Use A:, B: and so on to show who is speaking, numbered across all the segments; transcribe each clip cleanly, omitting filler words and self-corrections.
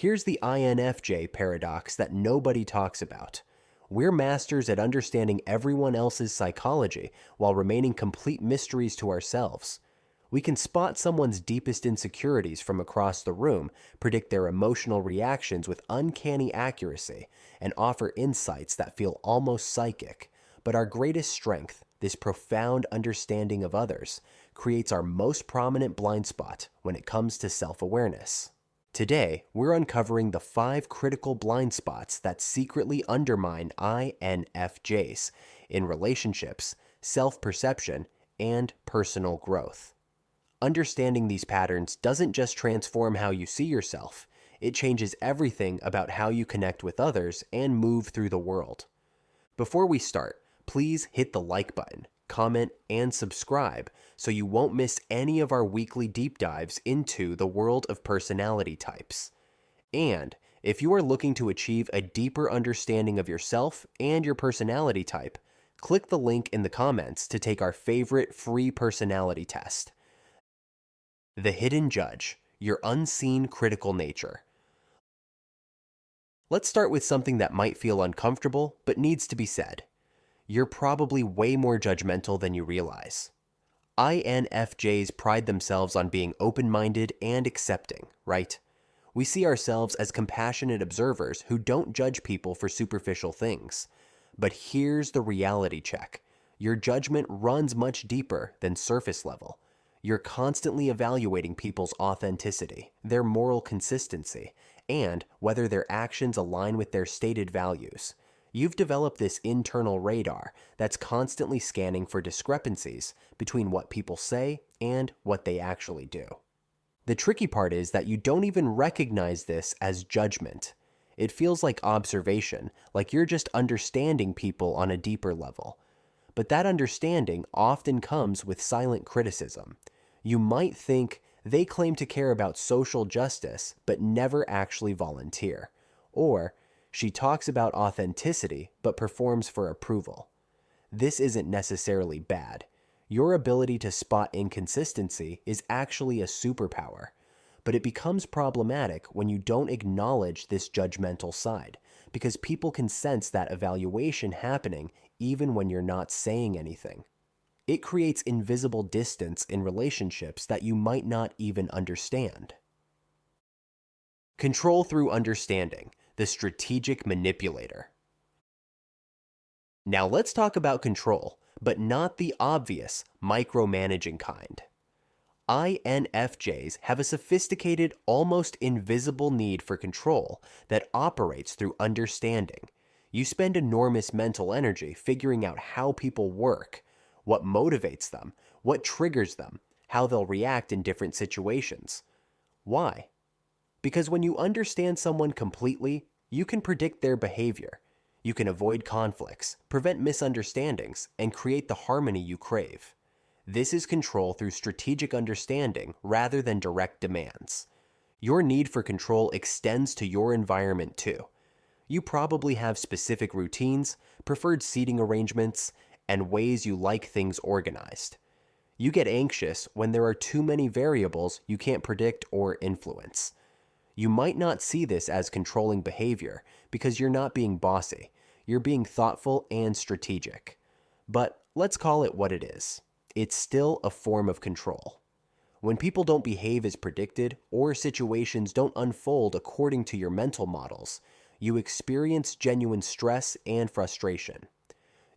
A: Here's the INFJ paradox that nobody talks about. We're masters at understanding everyone else's psychology while remaining complete mysteries to ourselves. We can spot someone's deepest insecurities from across the room, predict their emotional reactions with uncanny accuracy, and offer insights that feel almost psychic. But our greatest strength, this profound understanding of others, creates our most prominent blind spot when it comes to self-awareness. Today, we're uncovering the 5 critical blind spots that secretly undermine INFJs in relationships, self-perception, and personal growth. Understanding these patterns doesn't just transform how you see yourself, it changes everything about how you connect with others and move through the world. Before we start, please hit the like button, comment, and subscribe so you won't miss any of our weekly deep dives into the world of personality types. And if you are looking to achieve a deeper understanding of yourself and your personality type, click the link in the comments to take our favorite free personality test. The Hidden Judge, Your Unseen Critical Nature. Let's start with something that might feel uncomfortable but needs to be said. You're probably way more judgmental than you realize. INFJs pride themselves on being open-minded and accepting, right? We see ourselves as compassionate observers who don't judge people for superficial things. But here's the reality check. Your judgment runs much deeper than surface level. You're constantly evaluating people's authenticity, their moral consistency, and whether their actions align with their stated values. You've developed this internal radar that's constantly scanning for discrepancies between what people say and what they actually do. The tricky part is that you don't even recognize this as judgment. It feels like observation, like you're just understanding people on a deeper level. But that understanding often comes with silent criticism. You might think they claim to care about social justice but never actually volunteer. Or she talks about authenticity but performs for approval. This isn't necessarily bad. Your ability to spot inconsistency is actually a superpower. But it becomes problematic when you don't acknowledge this judgmental side, because people can sense that evaluation happening even when you're not saying anything. It creates invisible distance in relationships that you might not even understand. Control through understanding, the strategic manipulator. Now let's talk about control, but not the obvious, micromanaging kind. INFJs have a sophisticated, almost invisible need for control that operates through understanding. You spend enormous mental energy figuring out how people work, what motivates them, what triggers them, how they'll react in different situations. Why? Because when you understand someone completely, you can predict their behavior. You can avoid conflicts, prevent misunderstandings, and create the harmony you crave. This is control through strategic understanding rather than direct demands. Your need for control extends to your environment too. You probably have specific routines, preferred seating arrangements, and ways you like things organized. You get anxious when there are too many variables you can't predict or influence. You might not see this as controlling behavior because you're not being bossy. You're being thoughtful and strategic. But let's call it what it is. It's still a form of control. When people don't behave as predicted or situations don't unfold according to your mental models, you experience genuine stress and frustration.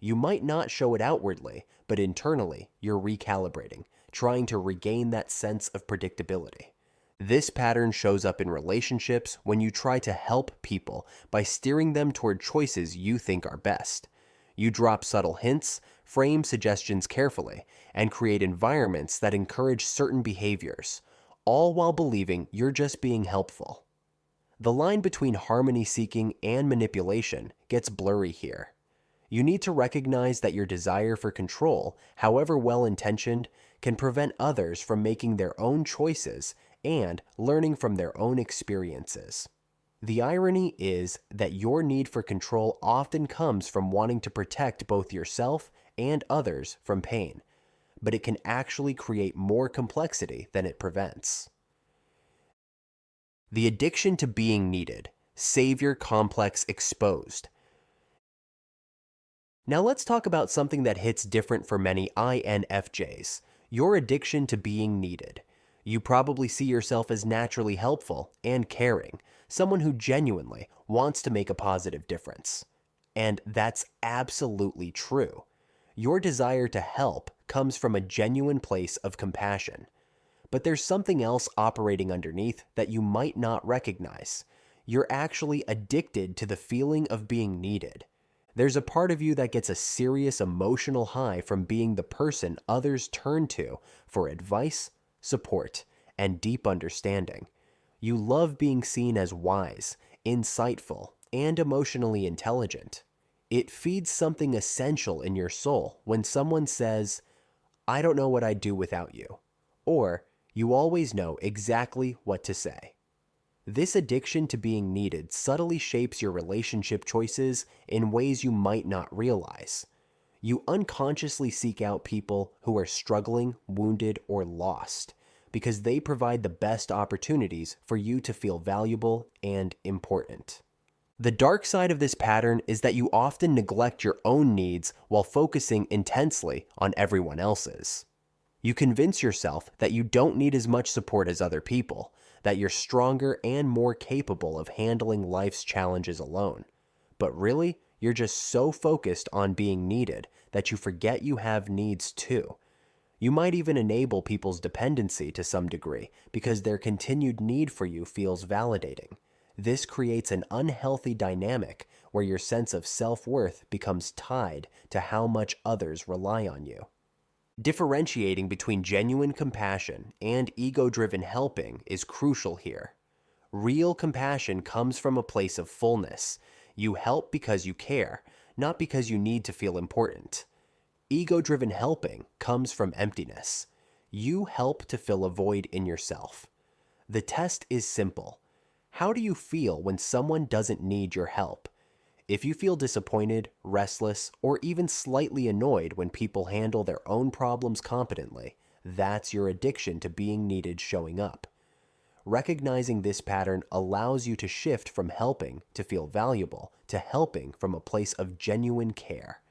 A: You might not show it outwardly, but internally, you're recalibrating, trying to regain that sense of predictability. This pattern shows up in relationships when you try to help people by steering them toward choices you think are best. You drop subtle hints, frame suggestions carefully, and create environments that encourage certain behaviors, all while believing you're just being helpful. The line between harmony seeking and manipulation gets blurry here. You need to recognize that your desire for control, however well-intentioned, can prevent others from making their own choices and learning from their own experiences. The irony is that your need for control often comes from wanting to protect both yourself and others from pain, but it can actually create more complexity than it prevents. The addiction to being needed. Savior complex exposed. Now let's talk about something that hits different for many INFJs. Your addiction to being needed. You probably see yourself as naturally helpful and caring, someone who genuinely wants to make a positive difference. And that's absolutely true. Your desire to help comes from a genuine place of compassion. But there's something else operating underneath that you might not recognize. You're actually addicted to the feeling of being needed. There's a part of you that gets a serious emotional high from being the person others turn to for advice, support, and deep understanding. You love being seen as wise, insightful, and emotionally intelligent. It feeds something essential in your soul when someone says, "I don't know what I'd do without you," or "You always know exactly what to say." This addiction to being needed subtly shapes your relationship choices in ways you might not realize. You unconsciously seek out people who are struggling, wounded, or lost because they provide the best opportunities for you to feel valuable and important. The dark side of this pattern is that you often neglect your own needs while focusing intensely on everyone else's. You convince yourself that you don't need as much support as other people, that you're stronger and more capable of handling life's challenges alone. But really, you're just so focused on being needed that you forget you have needs too. You might even enable people's dependency to some degree because their continued need for you feels validating. This creates an unhealthy dynamic where your sense of self-worth becomes tied to how much others rely on you. Differentiating between genuine compassion and ego-driven helping is crucial here. Real compassion comes from a place of fullness. You help because you care, not because you need to feel important. Ego-driven helping comes from emptiness. You help to fill a void in yourself. The test is simple. How do you feel when someone doesn't need your help? If you feel disappointed, restless, or even slightly annoyed when people handle their own problems competently, that's your addiction to being needed showing up. Recognizing this pattern allows you to shift from helping to feel valuable to helping from a place of genuine care.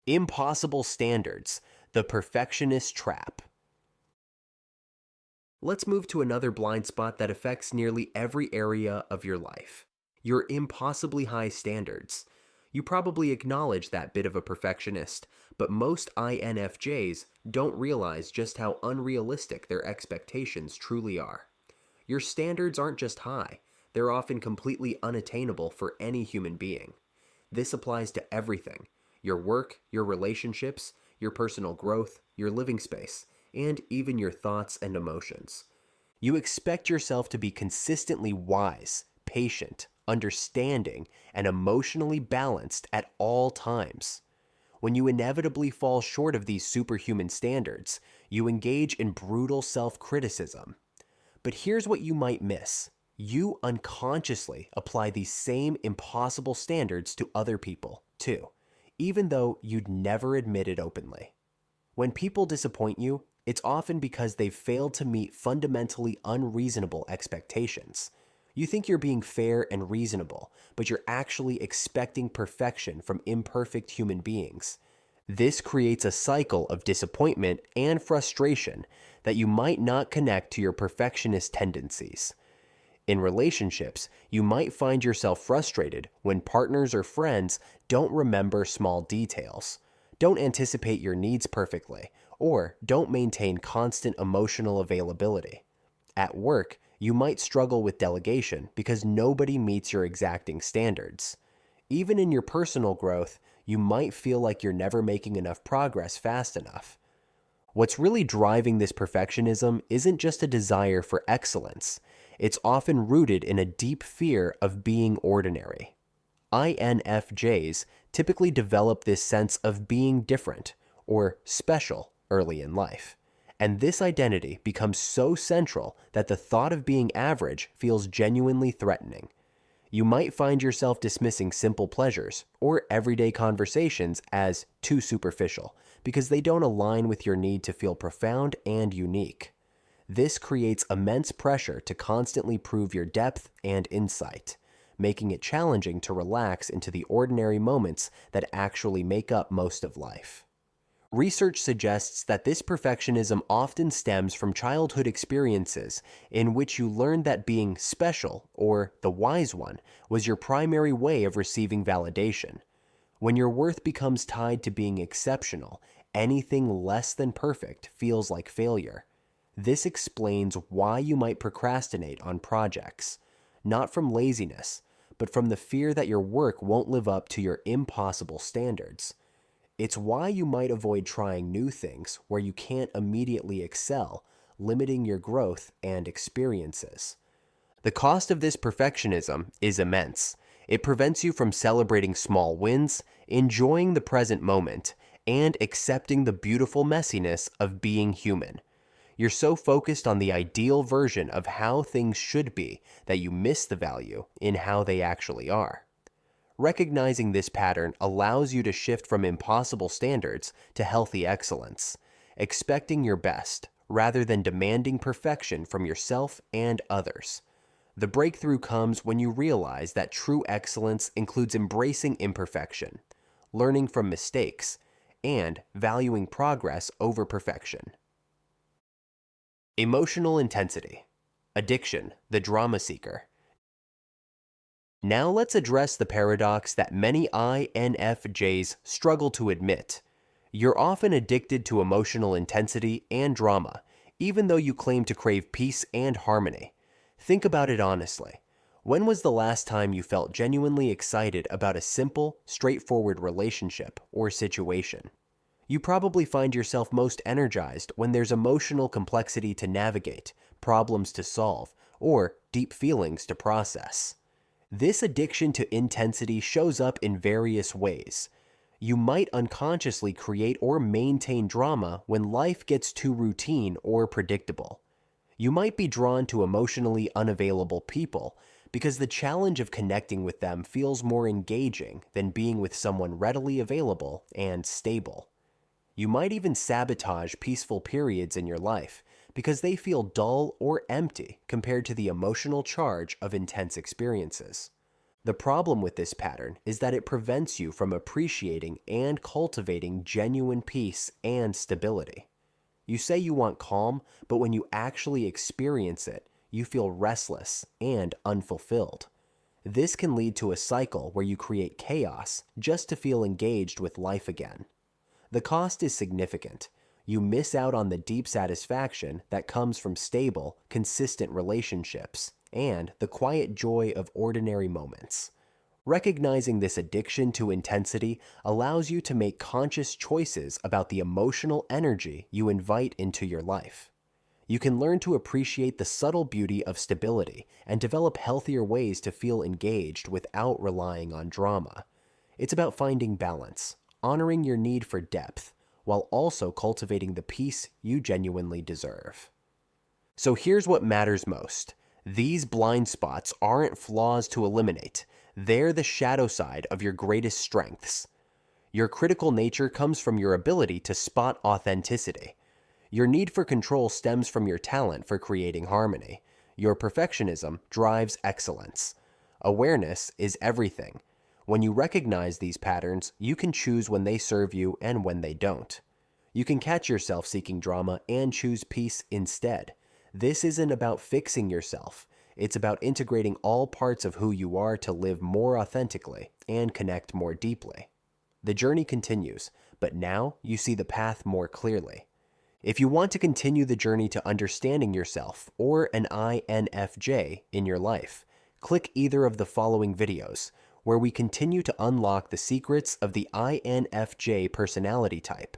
A: Impossible standards, the perfectionist trap. Let's move to another blind spot that affects nearly every area of your life. Your impossibly high standards. You probably acknowledge that bit of a perfectionist, but most INFJs don't realize just how unrealistic their expectations truly are. Your standards aren't just high, they're often completely unattainable for any human being. This applies to everything: your work, your relationships, your personal growth, your living space, and even your thoughts and emotions. You expect yourself to be consistently wise, patient, understanding, and emotionally balanced at all times. When you inevitably fall short of these superhuman standards, you engage in brutal self-criticism. But here's what you might miss. You unconsciously apply these same impossible standards to other people, too, even though you'd never admit it openly. When people disappoint you, it's often because they've failed to meet fundamentally unreasonable expectations. You think you're being fair and reasonable, but you're actually expecting perfection from imperfect human beings. This creates a cycle of disappointment and frustration that you might not connect to your perfectionist tendencies. In relationships, you might find yourself frustrated when partners or friends don't remember small details, don't anticipate your needs perfectly, or don't maintain constant emotional availability. At work, you might struggle with delegation because nobody meets your exacting standards. Even in your personal growth, you might feel like you're never making enough progress fast enough. What's really driving this perfectionism isn't just a desire for excellence. It's often rooted in a deep fear of being ordinary. INFJs typically develop this sense of being different or special early in life. And this identity becomes so central that the thought of being average feels genuinely threatening. You might find yourself dismissing simple pleasures or everyday conversations as too superficial because they don't align with your need to feel profound and unique. This creates immense pressure to constantly prove your depth and insight, making it challenging to relax into the ordinary moments that actually make up most of life. Research suggests that this perfectionism often stems from childhood experiences in which you learned that being special, or the wise one, was your primary way of receiving validation. When your worth becomes tied to being exceptional, anything less than perfect feels like failure. This explains why you might procrastinate on projects, not from laziness, but from the fear that your work won't live up to your impossible standards. It's why you might avoid trying new things where you can't immediately excel, limiting your growth and experiences. The cost of this perfectionism is immense. It prevents you from celebrating small wins, enjoying the present moment, and accepting the beautiful messiness of being human. You're so focused on the ideal version of how things should be that you miss the value in how they actually are. Recognizing this pattern allows you to shift from impossible standards to healthy excellence, expecting your best rather than demanding perfection from yourself and others. The breakthrough comes when you realize that true excellence includes embracing imperfection, learning from mistakes, and valuing progress over perfection. Emotional intensity. Addiction, the drama seeker. Now let's address the paradox that many INFJs struggle to admit. You're often addicted to emotional intensity and drama, even though you claim to crave peace and harmony. Think about it honestly. When was the last time you felt genuinely excited about a simple, straightforward relationship or situation? You probably find yourself most energized when there's emotional complexity to navigate, problems to solve, or deep feelings to process. This addiction to intensity shows up in various ways. You might unconsciously create or maintain drama when life gets too routine or predictable. You might be drawn to emotionally unavailable people because the challenge of connecting with them feels more engaging than being with someone readily available and stable. You might even sabotage peaceful periods in your life because they feel dull or empty compared to the emotional charge of intense experiences. The problem with this pattern is that it prevents you from appreciating and cultivating genuine peace and stability. You say you want calm, but when you actually experience it, you feel restless and unfulfilled. This can lead to a cycle where you create chaos just to feel engaged with life again. The cost is significant. You miss out on the deep satisfaction that comes from stable, consistent relationships and the quiet joy of ordinary moments. Recognizing this addiction to intensity allows you to make conscious choices about the emotional energy you invite into your life. You can learn to appreciate the subtle beauty of stability and develop healthier ways to feel engaged without relying on drama. It's about finding balance, honoring your need for depth, while also cultivating the peace you genuinely deserve. So here's what matters most. These blind spots aren't flaws to eliminate. They're the shadow side of your greatest strengths. Your critical nature comes from your ability to spot authenticity. Your need for control stems from your talent for creating harmony. Your perfectionism drives excellence. Awareness is everything. When you recognize these patterns, you can choose when they serve you and when they don't. You can catch yourself seeking drama and choose peace instead. This isn't about fixing yourself. It's about integrating all parts of who you are to live more authentically and connect more deeply. The journey continues, but now you see the path more clearly. If you want to continue the journey to understanding yourself or an INFJ in your life, click either of the following videos, where we continue to unlock the secrets of the INFJ personality type